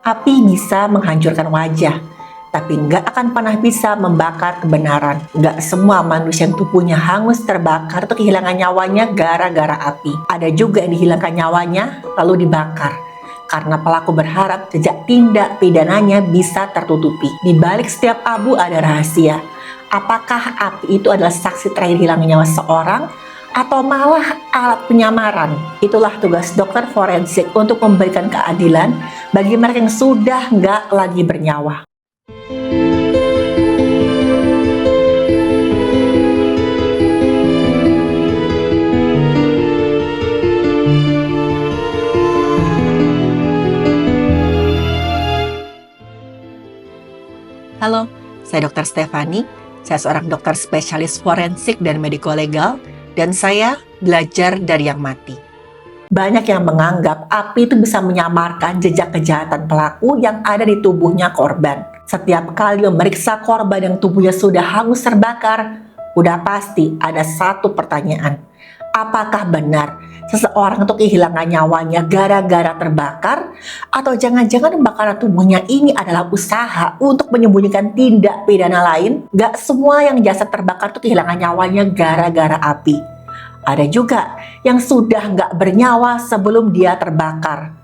Api bisa menghancurkan wajah, tapi nggak akan pernah bisa membakar kebenaran. Nggak semua manusia yang tubuhnya hangus terbakar atau kehilangan nyawanya gara-gara api. Ada juga yang dihilangkan nyawanya lalu dibakar, karena pelaku berharap jejak tindak pidananya bisa tertutupi. Di balik setiap abu ada rahasia. Apakah api itu adalah saksi terakhir hilangnya nyawa seorang, atau malah alat penyamaran? Itulah tugas dokter forensik untuk memberikan keadilan bagi mereka yang sudah nggak lagi bernyawa. Halo, saya Dr. Stefani. Saya seorang dokter spesialis forensik dan mediko-legal, dan saya belajar dari yang mati. Banyak yang menganggap api itu bisa menyamarkan jejak kejahatan pelaku yang ada di tubuhnya korban. Setiap kali memeriksa korban yang tubuhnya sudah hangus terbakar, udah pasti ada satu pertanyaan. Apakah benar seseorang itu kehilangan nyawanya gara-gara terbakar? Atau jangan-jangan pembakaran tubuhnya ini adalah usaha untuk menyembunyikan tindak pidana lain? Gak semua yang jasad terbakar itu kehilangan nyawanya gara-gara api. Ada juga yang sudah nggak bernyawa sebelum dia terbakar.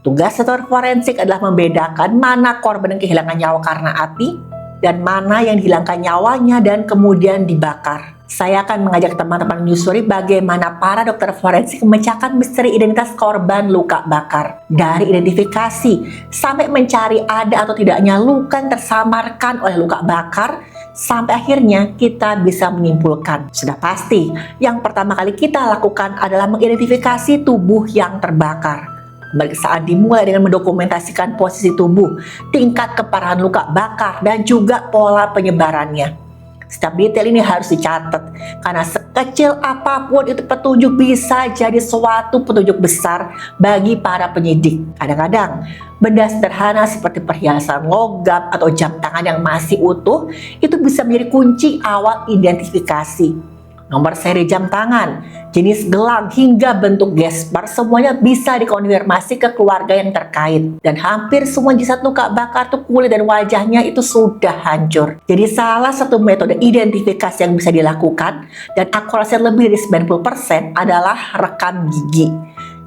Tugas dokter forensik adalah membedakan mana korban yang kehilangan nyawa karena api dan mana yang dihilangkan nyawanya dan kemudian dibakar. Saya akan mengajak teman-teman menyusuri bagaimana para dokter forensik memecahkan misteri identitas korban luka bakar. Dari identifikasi sampai mencari ada atau tidaknya luka yang tersamarkan oleh luka bakar, sampai akhirnya kita bisa menyimpulkan. Sudah pasti, yang pertama kali kita lakukan adalah mengidentifikasi tubuh yang terbakar. Pemeriksaan dimulai dengan mendokumentasikan posisi tubuh, tingkat keparahan luka bakar, dan juga pola penyebarannya. Setiap detail ini harus dicatat, karena sekecil apapun itu petunjuk bisa jadi suatu petunjuk besar bagi para penyidik. Kadang-kadang benda sederhana seperti perhiasan logam atau jam tangan yang masih utuh itu bisa menjadi kunci awal identifikasi. Nomor seri jam tangan, jenis gelang hingga bentuk gesper semuanya bisa dikonfirmasi ke keluarga yang terkait. Dan hampir semua jasad luka bakar tuh kulit dan wajahnya itu sudah hancur. Jadi salah satu metode identifikasi yang bisa dilakukan dan akurasinya lebih dari 90% adalah rekam gigi.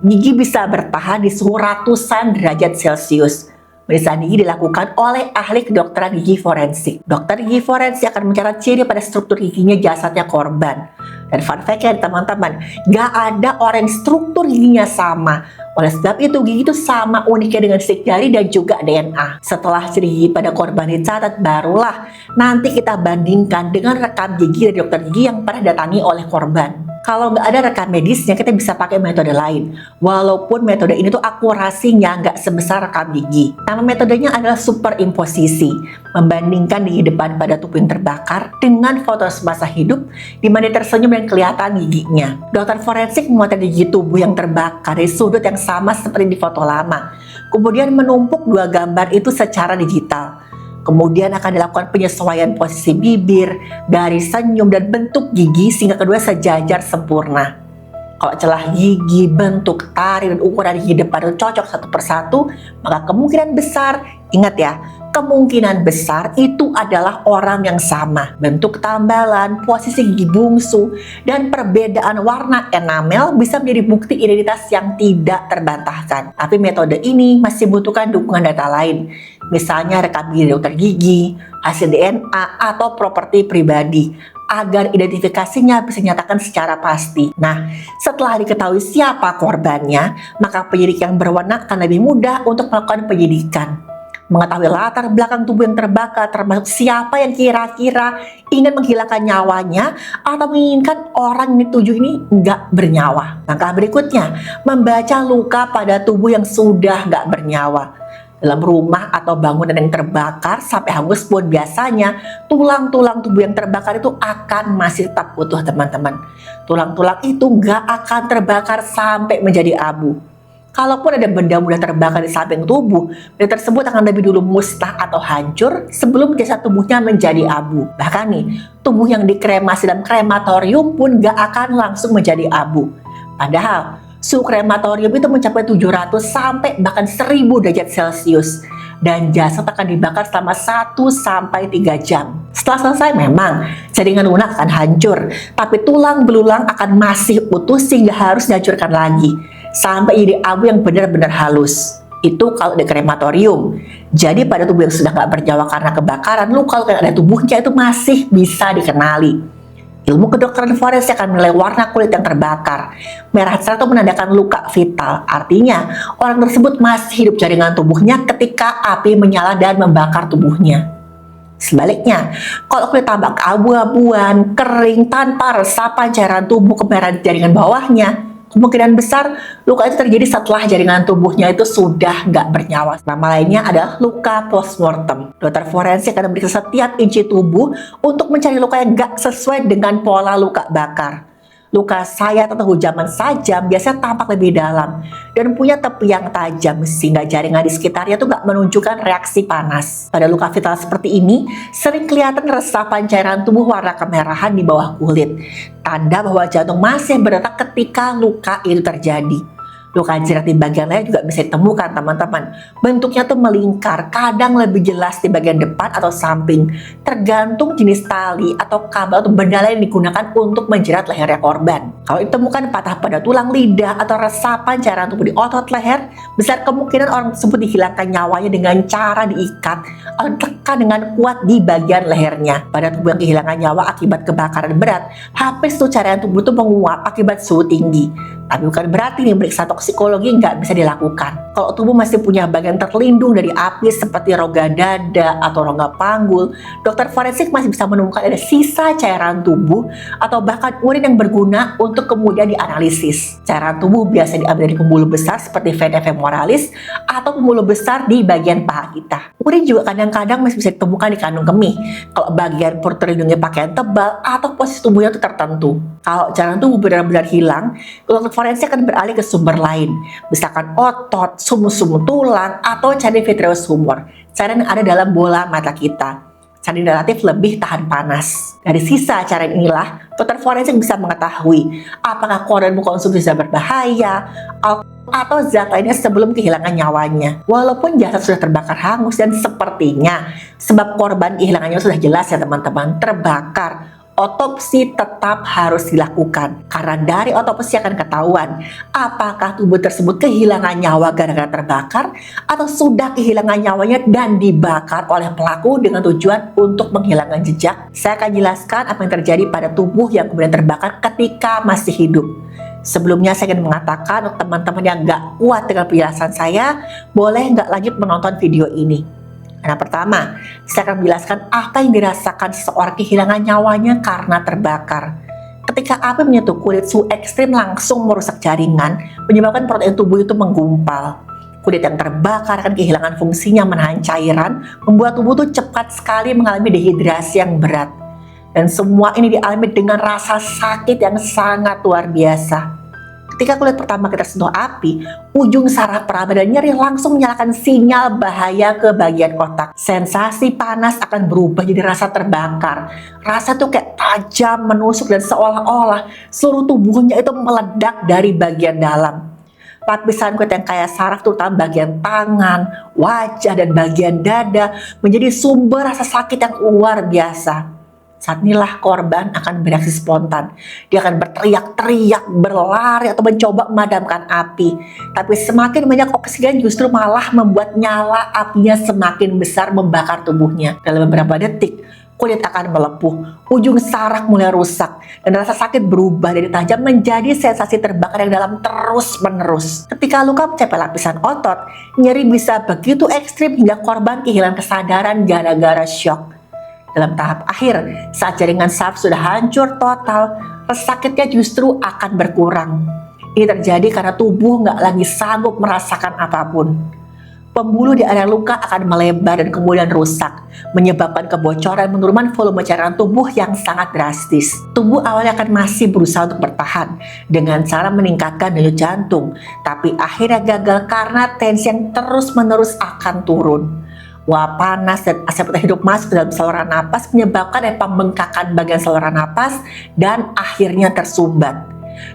Gigi bisa bertahan di suhu ratusan derajat Celcius. Pemeriksaan gigi dilakukan oleh ahli kedokteran gigi forensik. Dokter gigi forensik akan mencatat ciri pada struktur giginya jasadnya korban. Dan fun fact ya teman-teman, gak ada orang yang struktur giginya sama. Oleh sebab itu, gigi itu sama uniknya dengan sidik jari dan juga DNA. Setelah ciri gigi pada korban dicatat, barulah nanti kita bandingkan dengan rekam gigi dari dokter gigi yang pernah datangi oleh korban. Kalau nggak ada rekam medisnya, kita bisa pakai metode lain. Walaupun metode ini tuh akurasinya nggak sebesar rekam gigi. Nama metodenya adalah superimposisi, membandingkan gigi depan pada tubuh yang terbakar dengan foto semasa hidup, di mana tersenyum dan kelihatan giginya. Dokter forensik memotret gigi tubuh yang terbakar dari sudut yang sama seperti di foto lama. Kemudian menumpuk dua gambar itu secara digital. Kemudian akan dilakukan penyesuaian posisi bibir, garis senyum, dan bentuk gigi sehingga kedua sejajar sempurna. Kalau celah gigi, bentuk, taring, dan ukuran gigi depan itu cocok satu persatu, maka kemungkinan besar, ingat ya, kemungkinan besar itu adalah orang yang sama. Bentuk tambalan, posisi gigi bungsu, dan perbedaan warna enamel bisa menjadi bukti identitas yang tidak terbantahkan. Tapi metode ini masih butuhkan dukungan data lain. Misalnya rekam gigi dokter gigi, hasil DNA, atau properti pribadi, agar identifikasinya bisa dinyatakan secara pasti. Nah, setelah diketahui siapa korbannya, maka penyidik yang berwenang akan lebih mudah untuk melakukan penyidikan. Mengetahui latar belakang tubuh yang terbakar, termasuk siapa yang kira-kira ingin menghilangkan nyawanya atau menginginkan orang yang dituju ini nggak bernyawa. Langkah berikutnya, membaca luka pada tubuh yang sudah nggak bernyawa. Dalam rumah atau bangunan yang terbakar sampai hangus pun biasanya tulang-tulang tubuh yang terbakar itu akan masih tetap utuh teman-teman. Tulang-tulang itu nggak akan terbakar sampai menjadi abu. Kalaupun ada benda mudah terbakar di samping tubuh, benda tersebut akan lebih dulu musnah atau hancur sebelum jasad tubuhnya menjadi abu. Bahkan nih, tubuh yang dikremasi dalam krematorium pun nggak akan langsung menjadi abu. Padahal suhu krematorium itu mencapai 700 sampai bahkan 1000 derajat Celcius. dan jasad akan dibakar selama 1-3 jam. Setelah selesai memang jaringan lunak akan hancur, tapi tulang belulang akan masih utuh sehingga harus dihancurkan lagi sampai jadi abu yang benar-benar halus. Itu kalau di krematorium. Jadi pada tubuh yang sudah nggak bernyawa karena kebakaran, luka-luka yang ada tubuhnya itu masih bisa dikenali. Ilmu kedokteran forensik akan menilai warna kulit yang terbakar. Merah cerah itu menandakan luka vital. Artinya, orang tersebut masih hidup jaringan tubuhnya ketika api menyala dan membakar tubuhnya. Sebaliknya, kalau kulit tampak keabu-abuan, kering, tanpa resapan cairan tubuh kemerahan jaringan bawahnya, kemungkinan besar luka itu terjadi setelah jaringan tubuhnya itu sudah nggak bernyawa. Nama lainnya adalah luka postmortem. Dokter forensik akan memeriksa setiap inci tubuh untuk mencari luka yang nggak sesuai dengan pola luka bakar. Luka sayat atau hujaman sajam biasanya tampak lebih dalam dan punya tepi yang tajam sehingga jaringan di sekitarnya itu nggak menunjukkan reaksi panas. Pada luka vital seperti ini, sering kelihatan resapan cairan tubuh warna kemerahan di bawah kulit. Tanda bahwa jantung masih berdetak ketika luka itu terjadi. Luka jirat di bagian leher juga bisa ditemukan teman-teman. Bentuknya tuh melingkar, kadang lebih jelas di bagian depan atau samping, tergantung jenis tali atau kabel atau benda lain yang digunakan untuk menjerat lehernya korban. Kalau ditemukan patah pada tulang lidah atau resapan cairan tubuh di otot leher, besar kemungkinan orang tersebut dihilangkan nyawanya dengan cara diikat atau ditekan dengan kuat di bagian lehernya. Pada tubuh yang kehilangan nyawa akibat kebakaran berat, habis tuh cairan tubuh itu menguap akibat suhu tinggi. Tapi bukan berarti nih periksa toksikologi nggak bisa dilakukan. Kalau tubuh masih punya bagian terlindung dari api seperti rongga dada atau rongga panggul, dokter forensik masih bisa menemukan ada sisa cairan tubuh atau bahkan urin yang berguna untuk kemudian dianalisis. Cairan tubuh biasa diambil dari pembuluh besar seperti vena femoralis atau pembuluh besar di bagian paha kita. Urin juga kadang-kadang masih bisa ditemukan di kandung kemih kalau bagian perut terlindungi pakaian tebal atau posisi tubuhnya itu tertentu. Kalau cairan tubuh benar-benar hilang, dokter forensik akan beralih ke sumber lain, misalkan otot, sumur-sumur tulang, atau cairan vitreous humor, cairan yang ada dalam bola mata kita. Cairan relatif lebih tahan panas. Dari sisa cairan inilah, dokter forensik bisa mengetahui apakah korban mengkonsumsi zat berbahaya atau zat lainnya sebelum kehilangan nyawanya. Walaupun jasad sudah terbakar hangus dan sepertinya sebab korban kehilangannya sudah jelas ya teman-teman, terbakar, otopsi tetap harus dilakukan karena dari otopsi akan ketahuan apakah tubuh tersebut kehilangan nyawa gara-gara terbakar atau sudah kehilangan nyawanya dan dibakar oleh pelaku dengan tujuan untuk menghilangkan jejak. Saya akan jelaskan apa yang terjadi pada tubuh yang kemudian terbakar ketika masih hidup. Sebelumnya saya ingin mengatakan untuk teman-teman yang nggak kuat dengan penjelasan saya, boleh nggak lanjut menonton video ini. Nah, pertama, saya akan menjelaskan apa yang dirasakan seseorang kehilangan nyawanya karena terbakar. Ketika api menyentuh kulit, suhu ekstrim langsung merusak jaringan, menyebabkan protein tubuh itu menggumpal. Kulit yang terbakar akan kehilangan fungsinya menahan cairan, membuat tubuh itu cepat sekali mengalami dehidrasi yang berat. Dan semua ini dialami dengan rasa sakit yang sangat luar biasa. Ketika kulit pertama kita sentuh api, ujung saraf peraba dan nyeri langsung menyalakan sinyal bahaya ke bagian otak. Sensasi panas akan berubah jadi rasa terbakar. Rasa tuh kayak tajam, menusuk dan seolah-olah seluruh tubuhnya itu meledak dari bagian dalam. Lapisan kulit yang kaya saraf terutama bagian tangan, wajah dan bagian dada menjadi sumber rasa sakit yang luar biasa. Saat inilah korban akan bereaksi spontan. Dia akan berteriak-teriak, berlari atau mencoba memadamkan api. Tapi semakin banyak oksigen justru malah membuat nyala apinya semakin besar membakar tubuhnya. Dalam beberapa detik, kulit akan melepuh, ujung saraf mulai rusak, dan rasa sakit berubah dari tajam menjadi sensasi terbakar yang dalam terus-menerus. Ketika luka mencapai lapisan otot, nyeri bisa begitu ekstrim hingga korban kehilangan kesadaran gara-gara syok. Dalam tahap akhir, saat jaringan saraf sudah hancur total, rasa sakitnya justru akan berkurang. Ini terjadi karena tubuh nggak lagi sanggup merasakan apapun. Pembuluh di area luka akan melebar dan kemudian rusak, menyebabkan kebocoran penurunan volume cairan tubuh yang sangat drastis. Tubuh awalnya akan masih berusaha untuk bertahan dengan cara meningkatkan denyut jantung, tapi akhirnya gagal karena tensi yang terus-menerus akan turun. Wah, panas dan asap hidup masuk ke dalam saluran napas menyebabkan pembengkakan bagian saluran napas dan akhirnya tersumbat.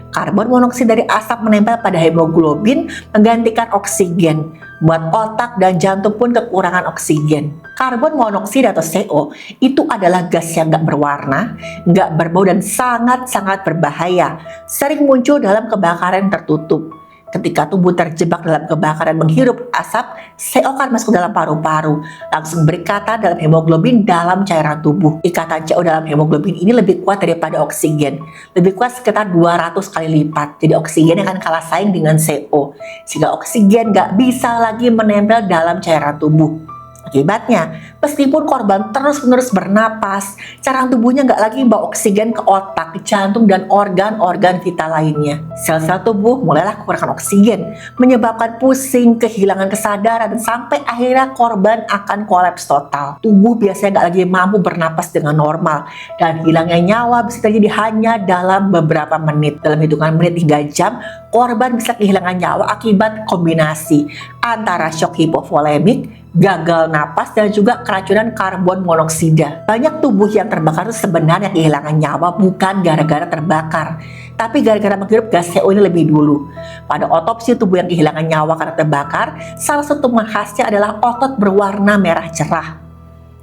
Karbon monoksida dari asap menempel pada hemoglobin menggantikan oksigen. Buat otak dan jantung pun kekurangan oksigen. Karbon monoksida atau CO itu adalah gas yang nggak berwarna, nggak berbau dan sangat-sangat berbahaya. Sering muncul dalam kebakaran tertutup. Ketika tubuh terjebak dalam kebakaran menghirup asap, CO akan masuk dalam paru-paru, langsung berikatan dalam hemoglobin dalam cairan tubuh. Ikatan CO dalam hemoglobin ini lebih kuat daripada oksigen, lebih kuat sekitar 200 kali lipat. Jadi oksigen akan kalah saing dengan CO, sehingga oksigen nggak bisa lagi menempel dalam cairan tubuh. Akibatnya, meskipun korban terus-menerus bernapas, cairan tubuhnya nggak lagi membawa oksigen ke otak, jantung, dan organ-organ vital lainnya. Sel-sel tubuh mulailah kekurangan oksigen, menyebabkan pusing, kehilangan kesadaran, dan sampai akhirnya korban akan kolaps total. Tubuh biasanya nggak lagi mampu bernapas dengan normal, dan hilangnya nyawa bisa terjadi hanya dalam beberapa menit. Dalam hitungan menit hingga jam, korban bisa kehilangan nyawa akibat kombinasi antara shock hipovolemik, gagal napas, dan juga keracunan karbon monoksida. Banyak tubuh yang terbakar itu sebenarnya kehilangan nyawa bukan gara-gara terbakar, tapi gara-gara menghirup gas CO ini lebih dulu. Pada otopsi tubuh yang kehilangan nyawa karena terbakar, salah satu temuan khasnya adalah otot berwarna merah cerah.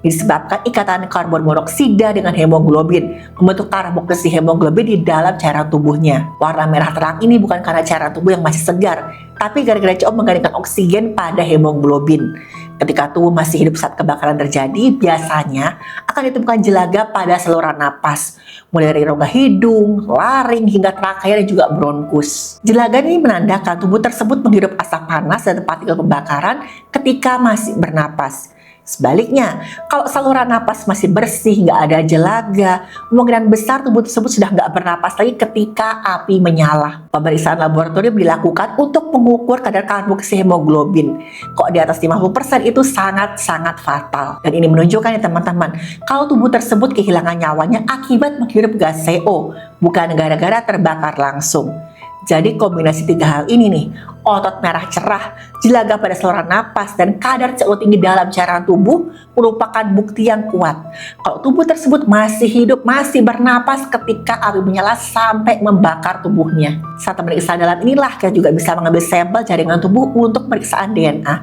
Disebabkan ikatan karbon monoksida dengan hemoglobin, membentuk karboksi hemoglobin di dalam cairan tubuhnya. Warna merah terang ini bukan karena cairan tubuh yang masih segar, tapi gara-gara CO menggantikan oksigen pada hemoglobin. Ketika tubuh masih hidup saat kebakaran terjadi, biasanya akan ditemukan jelaga pada saluran napas, mulai dari rongga hidung, laring, hingga trakea dan juga bronkus. Jelaga ini menandakan tubuh tersebut menghirup asap panas dan partikel pembakaran ketika masih bernapas. Sebaliknya, kalau saluran napas masih bersih, nggak ada jelaga, kemungkinan besar tubuh tersebut sudah nggak bernapas lagi ketika api menyala. Pemeriksaan laboratorium dilakukan untuk mengukur kadar karboksi hemoglobin. Kok di atas 50% itu sangat-sangat fatal. Dan ini menunjukkan ya teman-teman, kalau tubuh tersebut kehilangan nyawanya akibat menghirup gas CO, bukan gara-gara terbakar langsung. Jadi kombinasi tiga hal ini nih, otot merah cerah, jelaga pada saluran napas, dan kadar CO tinggi dalam cairan tubuh merupakan bukti yang kuat kalau tubuh tersebut masih hidup, masih bernapas ketika api menyala sampai membakar tubuhnya. Saat pemeriksaan dalam inilah kita juga bisa mengambil sampel jaringan tubuh untuk pemeriksaan DNA.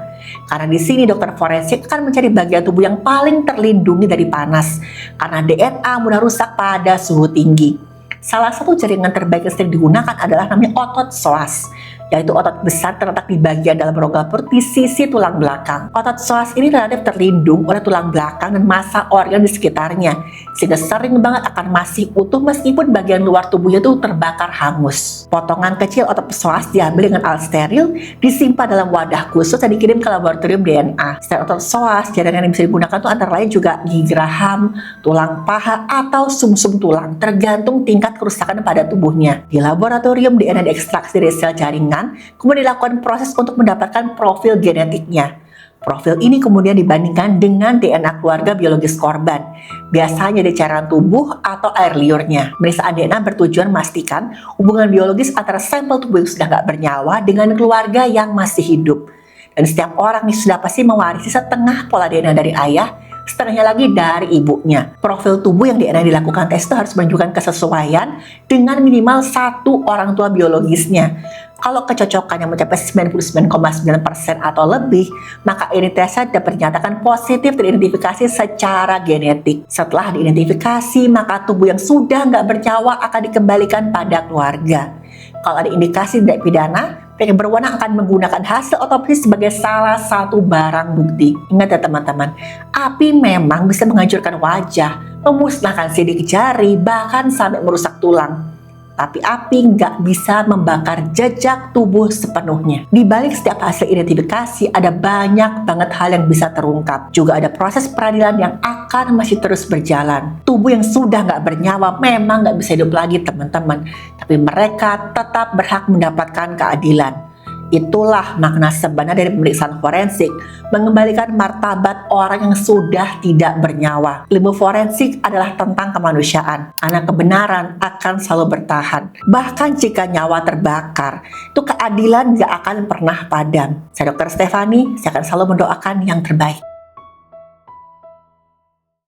Karena di sini dokter forensik akan mencari bagian tubuh yang paling terlindungi dari panas, karena DNA mudah rusak pada suhu tinggi. Salah satu jaringan terbaik yang sering digunakan adalah namanya otot psoas, yaitu otot besar terletak di bagian dalam rongga perut di sisi tulang belakang. Otot psoas ini relatif terlindung oleh tulang belakang dan massa organ di sekitarnya, sehingga sering banget akan masih utuh meskipun bagian luar tubuhnya itu terbakar hangus. Potongan kecil otot psoas diambil dengan alat steril, disimpan dalam wadah khusus dan dikirim ke laboratorium DNA. Selain otot psoas, jaringan yang bisa digunakan itu antara lain juga gigi geraham, tulang paha, atau sumsum tulang, tergantung tingkat kerusakan pada tubuhnya. Di laboratorium, DNA diekstraksi dari sel jaringan, kemudian dilakukan proses untuk mendapatkan profil genetiknya. Profil ini kemudian dibandingkan dengan DNA keluarga biologis korban, biasanya di cairan tubuh atau air liurnya. Pemeriksaan DNA bertujuan memastikan hubungan biologis antara sampel tubuh yang sudah nggak bernyawa dengan keluarga yang masih hidup. Dan setiap orang ini sudah pasti mewarisi setengah pola DNA dari ayah, setengahnya lagi dari ibunya. Profil tubuh yang DNA dilakukan tes itu harus menunjukkan kesesuaian dengan minimal satu orang tua biologisnya. Kalau kecocokannya mencapai 99,9% atau lebih, maka identitasnya dapat dinyatakan positif teridentifikasi secara genetik. Setelah diidentifikasi, maka tubuh yang sudah nggak bernyawa akan dikembalikan pada keluarga. Kalau ada indikasi tindak pidana, pihak yang berwenang akan menggunakan hasil otopsi sebagai salah satu barang bukti. Ingat ya teman-teman, api memang bisa menghancurkan wajah, memusnahkan sidik jari, bahkan sampai merusak tulang. Tapi api nggak bisa membakar jejak tubuh sepenuhnya. Di balik setiap hasil identifikasi ada banyak banget hal yang bisa terungkap. Juga ada proses peradilan yang akan masih terus berjalan. Tubuh yang sudah nggak bernyawa memang nggak bisa hidup lagi teman-teman. Tapi mereka tetap berhak mendapatkan keadilan. Itulah makna sebenarnya dari pemeriksaan forensik, mengembalikan martabat orang yang sudah tidak bernyawa. Ilmu forensik adalah tentang kemanusiaan, karena kebenaran akan selalu bertahan. Bahkan jika nyawa terbakar, itu keadilan gak akan pernah padam. Saya Dr. Stefani, saya akan selalu mendoakan yang terbaik.